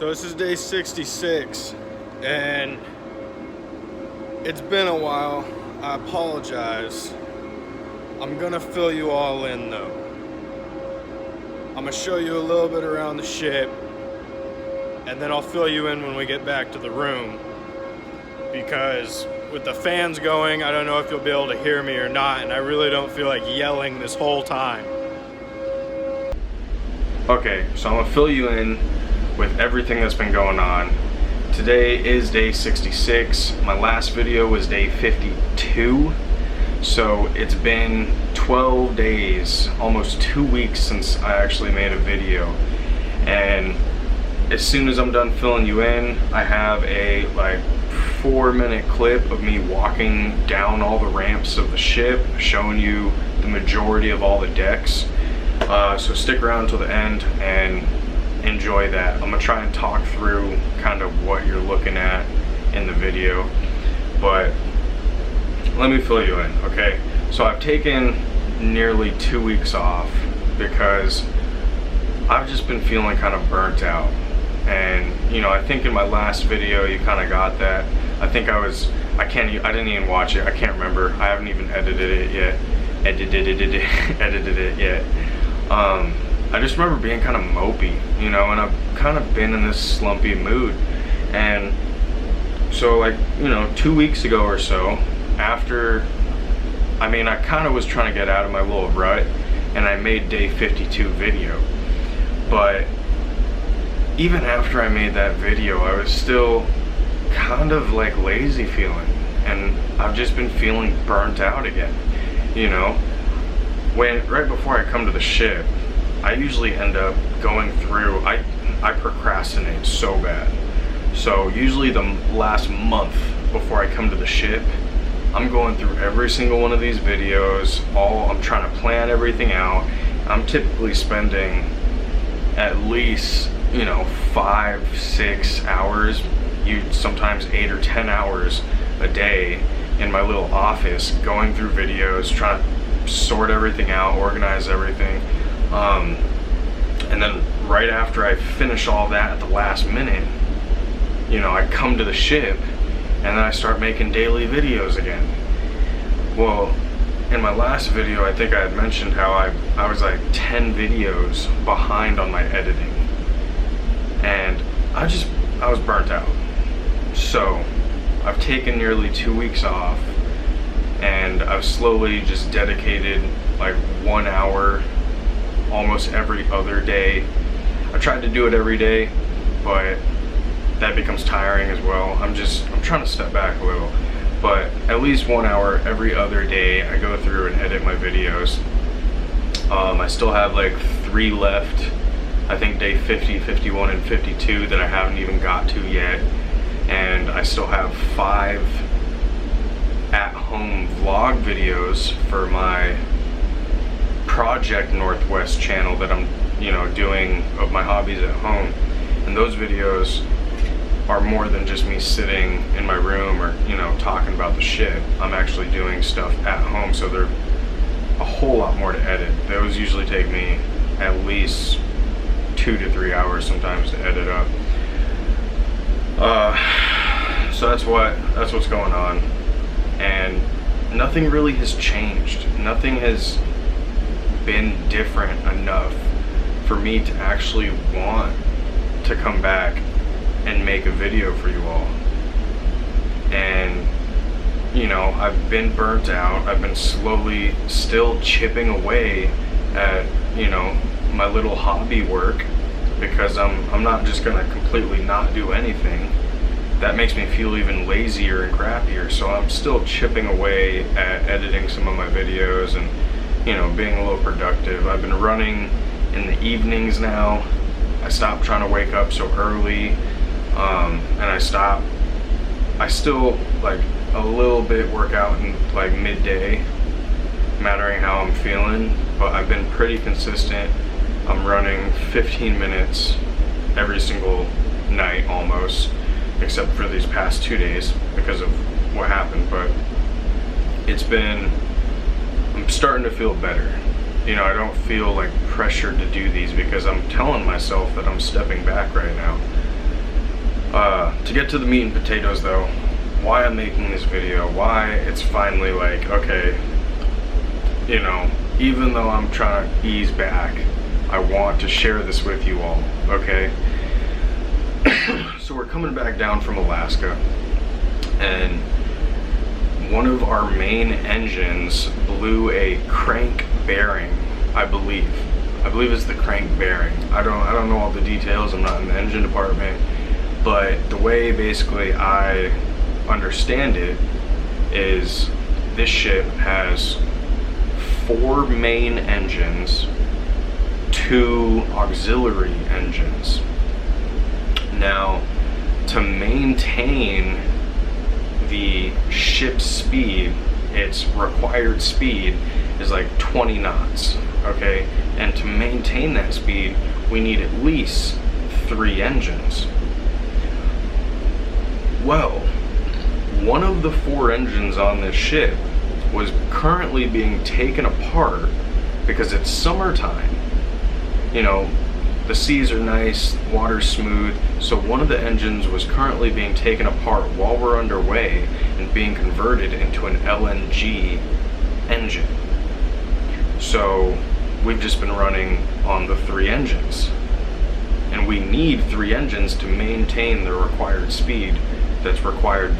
So this is day 66, and it's been a while. I apologize. I'm gonna fill you all in though. I'm gonna show you a little bit around the ship, and then I'll fill you in when we get back to the room, because with the fans going, I don't know if you'll be able to hear me or not, and I really don't feel like yelling this whole time. Okay, so I'm gonna fill you in with everything that's been going on. Today is day 66. My last video was day 52. So it's been 12 days, almost 2 weeks since I actually made a video. And as soon as I'm done filling you in, I have a 4-minute clip of me walking down all the ramps of the ship, showing you the majority of all the decks. So stick around till the end and enjoy that. I'm gonna try and talk through kind of what you're looking at in the video, but let me fill you in, okay? So I've taken nearly 2 weeks off because I've just been feeling kind of burnt out. And you know, I think in my last video you kind of got that. I think I didn't even watch it. I can't remember. I haven't even edited it yet. I just remember being kind of mopey, you know, and I've kind of been in this slumpy mood. And so 2 weeks ago or so, after, I kind of was trying to get out of my little rut, and I made day 52 video. But even after I made that video, I was still kind of lazy feeling, and I've just been feeling burnt out again, you know. Right before I come to the ship, I usually end up going through, I procrastinate so bad. So usually the last month before I come to the ship, I'm going through every single one of these videos, I'm trying to plan everything out. I'm typically spending at least, 5-6 hours, sometimes 8 or 10 hours a day in my little office, going through videos, trying to sort everything out, organize everything. And then right after I finish all that at the last minute, I come to the ship and then I start making daily videos again. Well, in my last video, I think I had mentioned how I was 10 videos behind on my editing. And I was burnt out. So I've taken nearly 2 weeks off, and I've slowly just dedicated 1 hour almost every other day. I tried to do it every day, but that becomes tiring as well. I'm trying to step back a little, but at least 1 hour every other day I go through and edit my videos. I still have 3 left. I think day 50, 51, and 52 that I haven't even got to yet. And I still have 5 at-home vlog videos for my Project Northwest channel that I'm doing of my hobbies at home. And those videos are more than just me sitting in my room or talking about the ship. I'm actually doing stuff at home, so they're a whole lot more to edit. Those usually take me at least 2 to 3 hours sometimes to edit up. So that's what's going on, and nothing really has changed. Nothing has been different enough for me to actually want to come back and make a video for you all. And I've been burnt out. I've been slowly still chipping away at my little hobby work, because I'm not just gonna completely not do anything. That makes me feel even lazier and crappier. So I'm still chipping away at editing some of my videos and being a little productive. I've been running in the evenings now. I stopped trying to wake up so early, and I still a little bit work out in midday, mattering how I'm feeling, but I've been pretty consistent. I'm running 15 minutes every single night almost, except for these past 2 days because of what happened. But I'm starting to feel better. I don't feel pressured to do these because I'm telling myself that I'm stepping back right now. To get to the meat and potatoes though, why I'm making this video, why it's finally like, okay, you know, even though I'm trying to ease back, I want to share this with you all, okay? So we're coming back down from Alaska, and one of our main engines blew a crank bearing, I believe. I believe it's the crank bearing. I don't know all the details, I'm not in the engine department, but the way basically I understand it is this ship has 4 main engines, 2 auxiliary engines. Now, to maintain the ship's speed, its required speed is like 20 knots, okay? And to maintain that speed, we need at least 3 engines. Well, one of the 4 engines on this ship was currently being taken apart because it's summertime. You know, the seas are nice, water's smooth, so one of the engines was currently being taken apart while we're underway and being converted into an LNG engine. So we've just been running on the 3 engines. And we need 3 engines to maintain the required speed that's required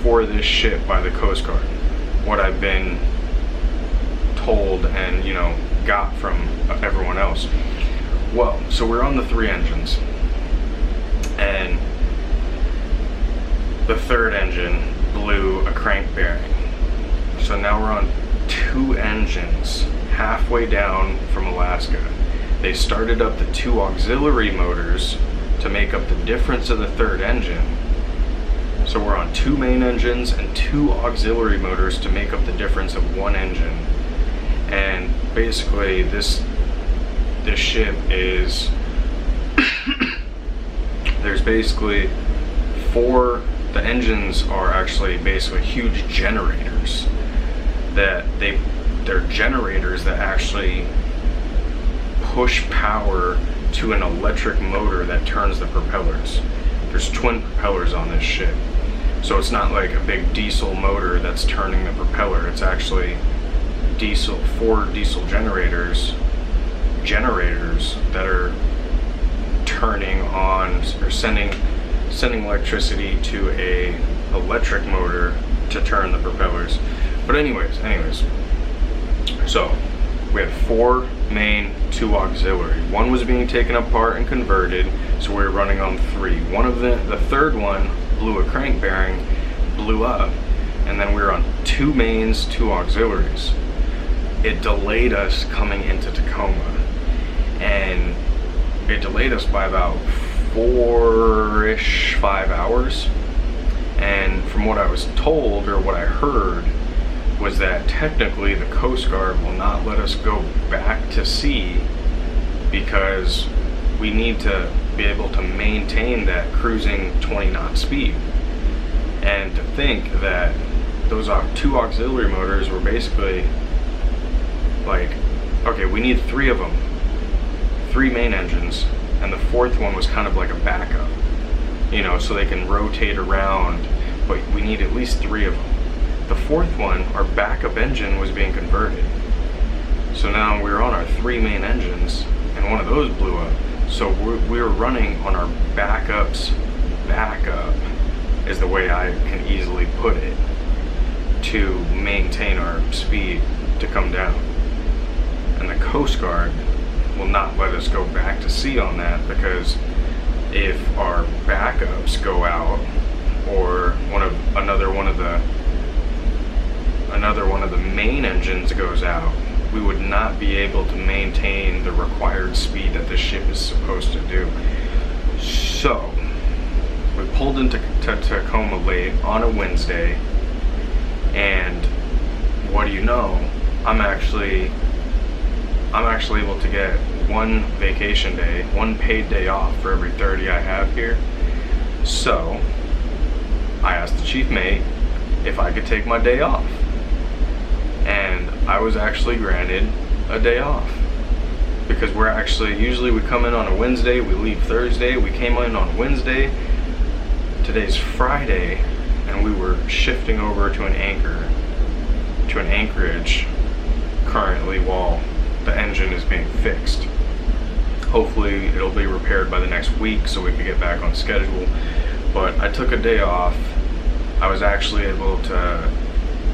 for this ship by the Coast Guard. What I've been told and, you know, got from everyone else. Well, so we're on the 3 engines, and the 3rd engine blew a crank bearing. So now we're on 2 engines halfway down from Alaska. They started up the 2 auxiliary motors to make up the difference of the 3rd engine. So we're on 2 main engines and 2 auxiliary motors to make up the difference of 1 engine. And basically this ship is there's basically 4, the engines are actually basically huge generators that they're generators that actually push power to an electric motor that turns the propellers. There's twin propellers on this ship, so it's not like a big diesel motor that's turning the propeller. It's actually 4 diesel generators that are turning on or sending electricity to a electric motor to turn the propellers. But anyways, so we had 4 main, 2 auxiliary. 1 was being taken apart and converted, so we were running on 3. The 3rd one blew a crank bearing, blew up, and then we were on 2 mains, 2 auxiliaries. It delayed us coming into Tacoma, and it delayed us by about 5 hours. And from what I was told, or what I heard, was that technically the Coast Guard will not let us go back to sea because we need to be able to maintain that cruising 20 knot speed. And to think that those 2 auxiliary motors were basically like, okay, we need 3 of them, 3 main engines, and the 4th one was kind of like a backup, you know, so they can rotate around, but we need at least 3 of them. The 4th one, our backup engine, was being converted. So now we were on our 3 main engines, and one of those blew up. So we were running on our backup's backup, is the way I can easily put it, to maintain our speed to come down. And the Coast Guard will not let us go back to sea on that, because if our backups go out, or another one of the main engines goes out, we would not be able to maintain the required speed that this ship is supposed to do. So we pulled into Tacoma late on a Wednesday, and what do you know, I'm actually able to get 1 vacation day, 1 paid day off for every 30 I have here. So I asked the chief mate if I could take my day off, and I was actually granted a day off. because we're actually, usually we come in on a Wednesday, we leave Thursday. We came in on Wednesday. Today's Friday, and we were shifting over to an anchorage currently while the engine is being fixed. Hopefully it'll be repaired by the next week so we can get back on schedule. But I took a day off. I was actually able to,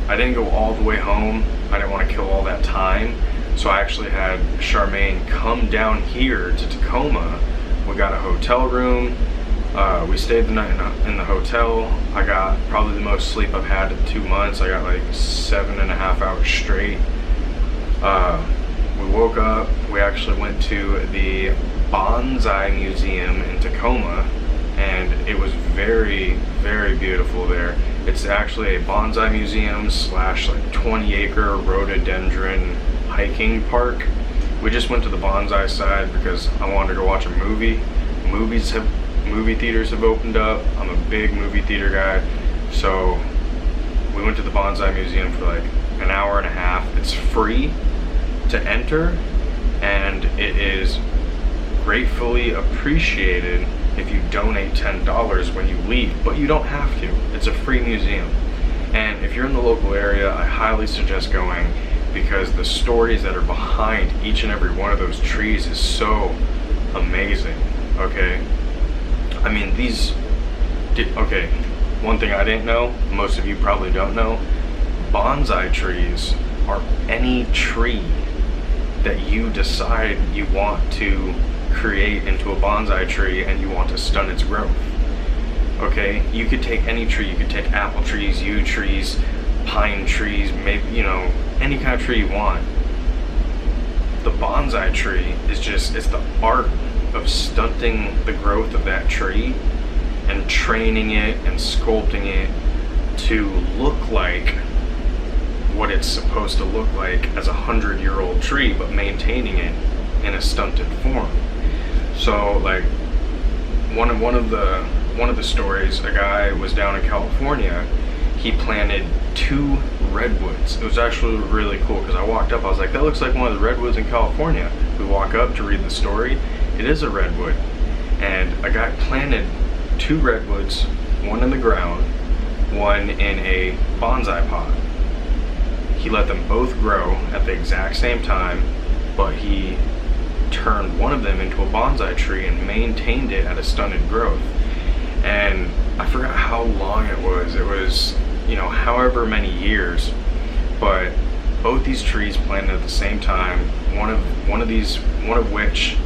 I didn't go all the way home. I didn't want to kill all that time. So I actually had Charmaine come down here to Tacoma. We got a hotel room. We stayed the night in the hotel. I got probably the most sleep I've had in 2 months. I got like 7.5 hours straight. We woke up. We actually went to the Bonsai Museum in Tacoma, and it was very, very beautiful there. It's actually a bonsai museum / like 20-acre rhododendron hiking park. We just went to the bonsai side because I wanted to go watch a movie. Movie theaters have opened up. I'm a big movie theater guy, so we went to the bonsai museum for like an hour and a half. It's free to enter, and it is gratefully appreciated if you donate $10 when you leave, but you don't have to. It's a free museum, and if you're in the local area, I highly suggest going, because the stories that are behind each and every one of those trees is so amazing. Okay, I mean, okay, one thing I didn't know, most of you probably don't know, bonsai trees are any tree that you decide you want to create into a bonsai tree and you want to stunt its growth. Okay, you could take any tree. You could take apple trees, yew trees, pine trees, maybe, you know, any kind of tree you want. The bonsai tree is just, it's the art of stunting the growth of that tree and training it and sculpting it to look like what it's supposed to look like as a 100-year-old tree, but maintaining it in a stunted form. So like one of the stories, a guy was down in California. He planted 2 redwoods. It was actually really cool because I walked up, I was like, that looks like one of the redwoods in California. We walk up to read the story. It is a redwood, and a guy planted 2 redwoods, one in the ground, one in a bonsai pot. He let them both grow at the exact same time, but he turned one of them into a bonsai tree and maintained it at a stunted growth. And I forgot how long it was. It was, you know, however many years, but both these trees planted at the same time. One of which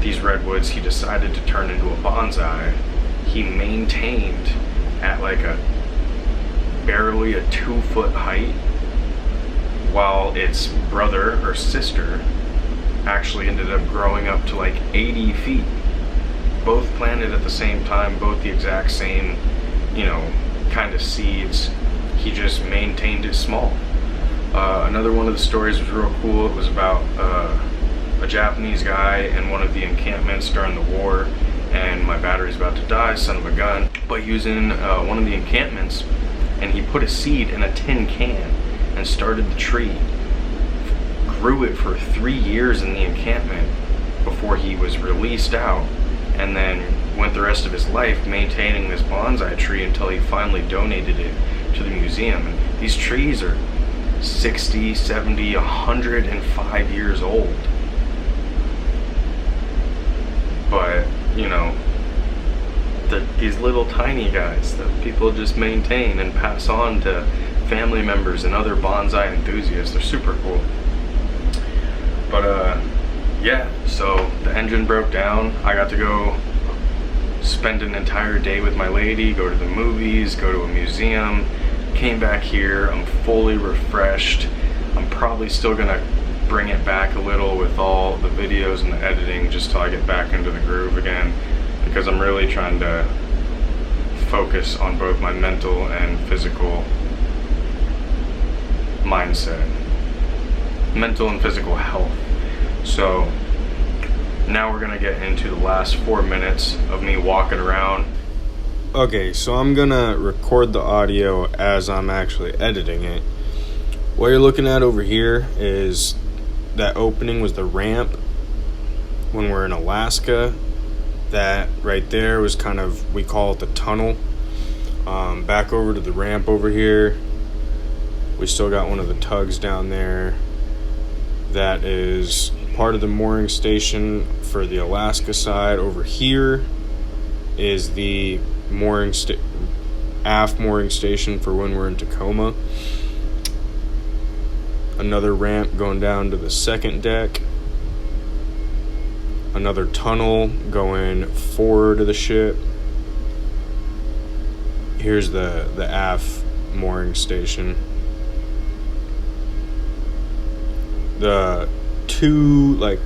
these redwoods he decided to turn into a bonsai. He maintained at like a barely a 2-foot height, while its brother or sister actually ended up growing up to like 80 feet. Both planted at the same time, both the exact same, you know, kind of seeds. He just maintained it small. Another one of the stories was real cool. It was about a Japanese guy in one of the encampments during the war, and my battery's about to die, son of a gun. But he was in one of the encampments, and he put a seed in a tin can and started the tree. Grew it for 3 years in the encampment before he was released out, and then went the rest of his life maintaining this bonsai tree until he finally donated it to the museum. And these trees are 60, 70, 105 years old. But, you know, these little tiny guys that people just maintain and pass on to family members and other bonsai enthusiasts, they're super cool. But yeah, so the engine broke down. I got to go spend an entire day with my lady, go to the movies, go to a museum, came back here. I'm fully refreshed. I'm probably still gonna bring it back a little with all the videos and the editing just till I get back into the groove again, because I'm really trying to focus on both my mental and physical mindset, mental and physical health. So now we're gonna get into the last 4 minutes of me walking around. Okay, so I'm gonna record the audio as I'm actually editing it. What you're looking at over here is that opening was the ramp when we're in Alaska. That right there was kind of, we call it the tunnel. Back over to the ramp over here, we still got one of the tugs down there. That is part of the mooring station for the Alaska side. Over here is the aft mooring station for when we're in Tacoma. Another ramp going down to the second deck. Another tunnel going forward of the ship. Here's the aft mooring station. The two, like,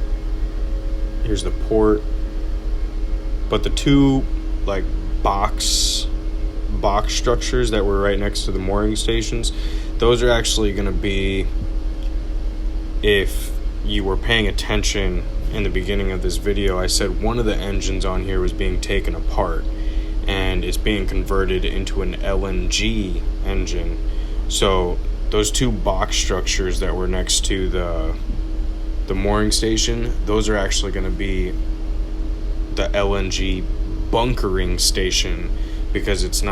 here's the port, but the two, like, box structures that were right next to the mooring stations, those are actually going to be, if you were paying attention in the beginning of this video, I said one of the engines on here was being taken apart and it's being converted into an LNG engine. So those two box structures that were next to the mooring station, those are actually going to be the LNG bunkering station, because it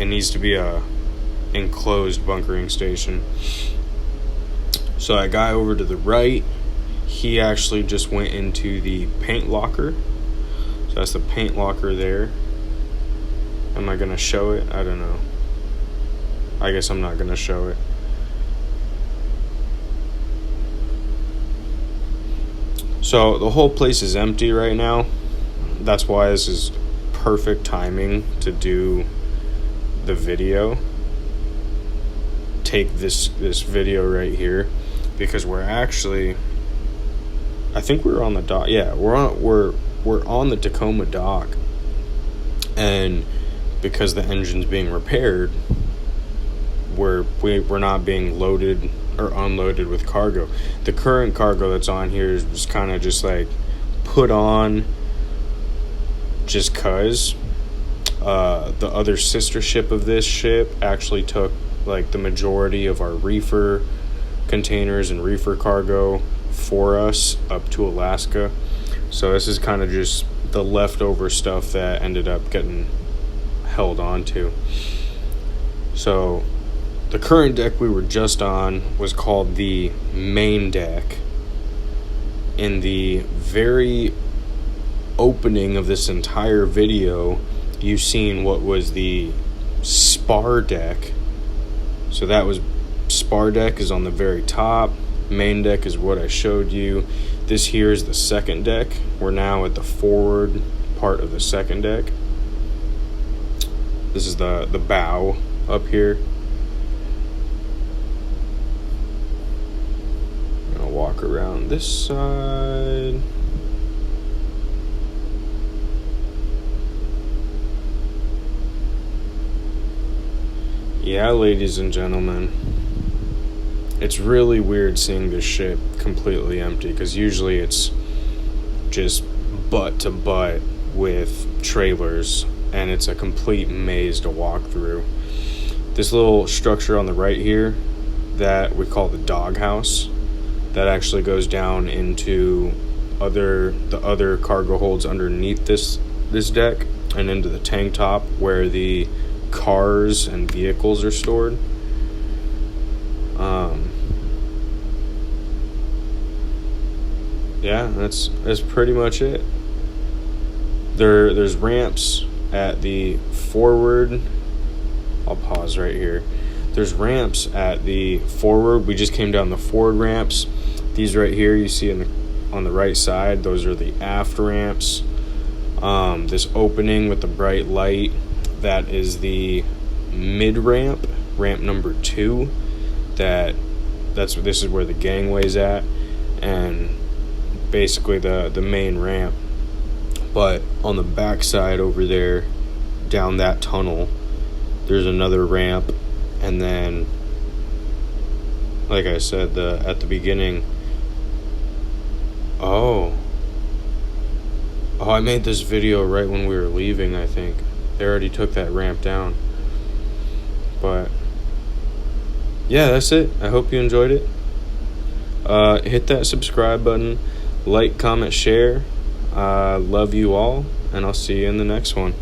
needs to be a enclosed bunkering station. So that guy over to the right, he actually just went into the paint locker. So that's the paint locker there. Am I gonna show it? I don't know. I guess I'm not gonna show it. So the whole place is empty right now. That's why this is perfect timing to do the video. Take this video right here, because we're actually, I think we're on the dock. Yeah, we're on the Tacoma dock, and because the engine's being repaired, we're not being loaded or unloaded with cargo. The current cargo that's on here is just kind of just like put on just cause. The other sister ship of this ship actually took like the majority of our reefer containers and reefer cargo for us up to Alaska. So this is kind of just the leftover stuff that ended up getting held onto. So the current deck we were just on was called the main deck. In the very opening of this entire video, you've seen what was the spar deck. So that was, spar deck is on the very top. Main deck is what I showed you. This here is the second deck. We're now at the forward part of the second deck. This is the bow up here. I'm gonna walk around this side. Yeah, ladies and gentlemen, it's really weird seeing this ship completely empty, because usually it's just butt to butt with trailers, and it's a complete maze to walk through. This little structure on the right here that we call the doghouse, that actually goes down into the other cargo holds underneath this deck and into the tank top where the cars and vehicles are stored. Yeah, that's pretty much it. There's ramps at the forward. I'll pause right here. There's ramps at the forward. We just came down the forward ramps. These right here you see on the right side, those are the aft ramps. This opening with the bright light, that is the mid ramp, ramp number 2. This is where the gangway's at, and basically the main ramp. But on the back side over there, down that tunnel, there's another ramp, and then, like I said, at the beginning. Oh, I made this video right when we were leaving, I think. They already took that ramp down. But yeah, that's it. I hope you enjoyed it. Hit that subscribe button. like, comment, share. Love you all, and I'll see you in the next one.